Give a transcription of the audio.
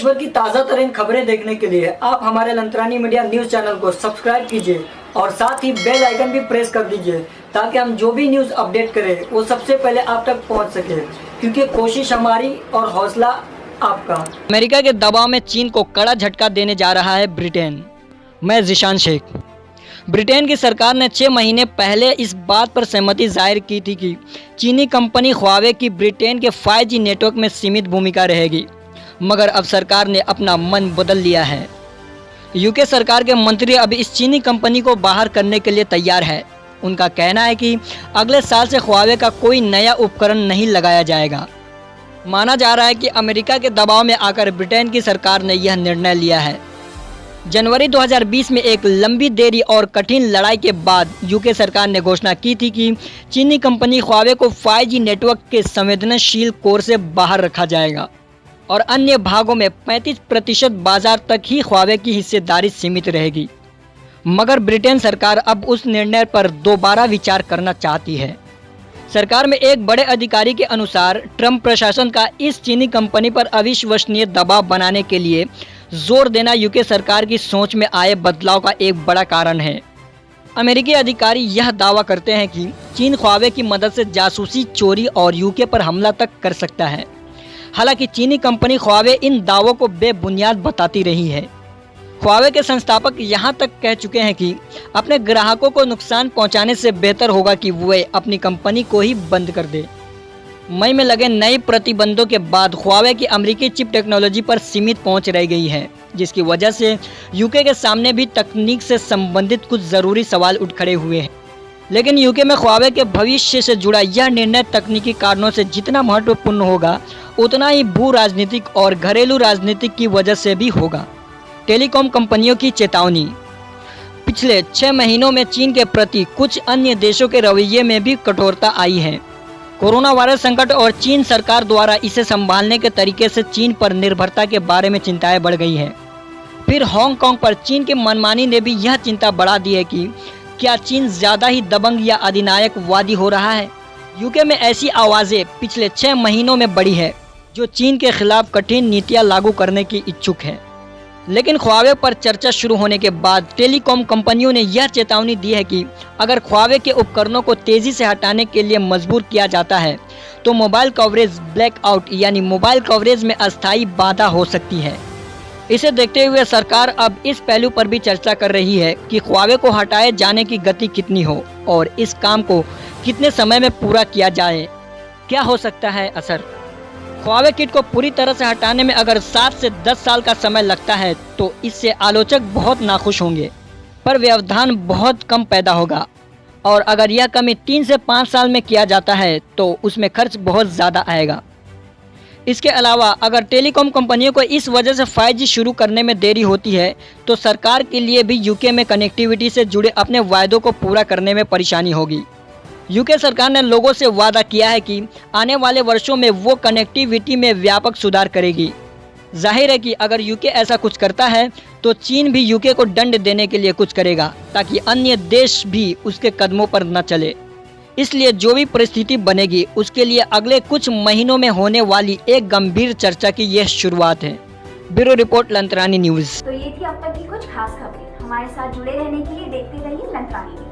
देश भर की ताज़ा तरीन खबरें देखने के लिए आप हमारे लंत्रानी मीडिया न्यूज़ चैनल को सब्सक्राइब कीजिए और साथ ही बेल आइकन भी प्रेस कर दीजिए ताकि हम जो भी न्यूज़ अपडेट करें वो सबसे पहले आप तक पहुंच सके, क्योंकि कोशिश हमारी और हौसला आपका। अमेरिका के दबाव में चीन को कड़ा झटका देने जा रहा है ब्रिटेन। मैं जिशान शेख। ब्रिटेन की सरकार ने 6 महीने पहले इस बात पर सहमति जाहिर की थी कि चीनी कंपनी ख्वावे की ब्रिटेन के 5G नेटवर्क में सीमित भूमिका रहेगी, मगर अब सरकार ने अपना मन बदल लिया है। यूके सरकार के मंत्री अब इस चीनी कंपनी को बाहर करने के लिए तैयार है। उनका कहना है कि अगले साल से ख्वावे का कोई नया उपकरण नहीं लगाया जाएगा। माना जा रहा है कि अमेरिका के दबाव में आकर ब्रिटेन की सरकार ने यह निर्णय लिया है। जनवरी 2020 में एक लंबी देरी और कठिन लड़ाई के बाद यूके सरकार ने घोषणा की थी कि चीनी कंपनी ख्वावे को 5G नेटवर्क के संवेदनशील कोर से बाहर रखा जाएगा और अन्य भागों में 35% बाजार तक ही ख्वावे की हिस्सेदारी सीमित रहेगी। मगर ब्रिटेन सरकार अब उस निर्णय पर दोबारा विचार करना चाहती है। सरकार में एक बड़े अधिकारी के अनुसार ट्रंप प्रशासन का इस चीनी कंपनी पर अविश्वसनीय दबाव बनाने के लिए जोर देना यूके सरकार की सोच में आए बदलाव का एक बड़ा कारण है। अमेरिकी अधिकारी यह दावा करते हैं कि चीन ख्वावे की मदद से जासूसी, चोरी और यूके पर हमला तक कर सकता है। हालांकि चीनी कंपनी ख्वावे इन दावों को बेबुनियाद बताती रही है। ख्वावे के संस्थापक यहां तक कह चुके हैं कि अपने ग्राहकों को नुकसान पहुंचाने से बेहतर होगा कि वे अपनी कंपनी को ही बंद कर दे। मई में लगे नए प्रतिबंधों के बाद ख्वावे की अमेरिकी चिप टेक्नोलॉजी पर सीमित पहुंच रह गई है, जिसकी वजह से यूके के सामने भी तकनीक से संबंधित कुछ ज़रूरी सवाल उठ खड़े हुए हैं। लेकिन यूके में ख्वावे के भविष्य से जुड़ा यह निर्णय तकनीकी कारणों से जितना महत्वपूर्ण होगा, उतना ही भू राजनीतिक और घरेलू राजनीतिक की वजह से भी होगा। टेलीकॉम कंपनियों की चेतावनी। पिछले 6 महीनों में चीन के प्रति कुछ अन्य देशों के रवैये में भी कठोरता आई है। कोरोना वायरस संकट और चीन सरकार द्वारा इसे संभालने के तरीके से चीन पर निर्भरता के बारे में चिंताएं बढ़ गई हैं। फिर हांगकांग पर चीन के मनमानी ने भी यह चिंता बढ़ा दी है कि क्या चीन ज़्यादा ही दबंग या अधिनायकवादी हो रहा है। यूके में ऐसी आवाज़ें पिछले 6 महीनों में बढ़ी है जो चीन के खिलाफ कठिन नीतियां लागू करने की इच्छुक है। लेकिन ख्वावे पर चर्चा शुरू होने के बाद टेलीकॉम कंपनियों ने यह चेतावनी दी है कि अगर ख्वावे के उपकरणों को तेज़ी से हटाने के लिए मजबूर किया जाता है तो मोबाइल कवरेज ब्लैकआउट यानी मोबाइल कवरेज में अस्थायी बाधा हो सकती है। इसे देखते हुए सरकार अब इस पहलू पर भी चर्चा कर रही है कि ख्वावे को हटाए जाने की गति कितनी हो और इस काम को कितने समय में पूरा किया जाए। क्या हो सकता है असर। ख्वावे किट को पूरी तरह से हटाने में अगर 7 से 10 साल का समय लगता है तो इससे आलोचक बहुत नाखुश होंगे, पर व्यवधान बहुत कम पैदा होगा। और अगर यह कमी 3 से 5 साल में किया जाता है तो उसमें खर्च बहुत ज़्यादा आएगा। इसके अलावा अगर टेलीकॉम कंपनियों को इस वजह से 5G शुरू करने में देरी होती है तो सरकार के लिए भी यूके में कनेक्टिविटी से जुड़े अपने वायदों को पूरा करने में परेशानी होगी। यूके सरकार ने लोगों से वादा किया है कि आने वाले वर्षों में वो कनेक्टिविटी में व्यापक सुधार करेगी। जाहिर है कि अगर यूके ऐसा कुछ करता है तो चीन भी यूके को दंड देने के लिए कुछ करेगा ताकि अन्य देश भी उसके कदमों पर न चले। इसलिए जो भी परिस्थिति बनेगी उसके लिए अगले कुछ महीनों में होने वाली एक गंभीर चर्चा की यह शुरुआत है। Bureau report, Lantrani news. तो ये थी अब तक की कुछ खास खबरें। हमारे साथ जुड़े रहने के लिए देखते रहिए लंत्रानी।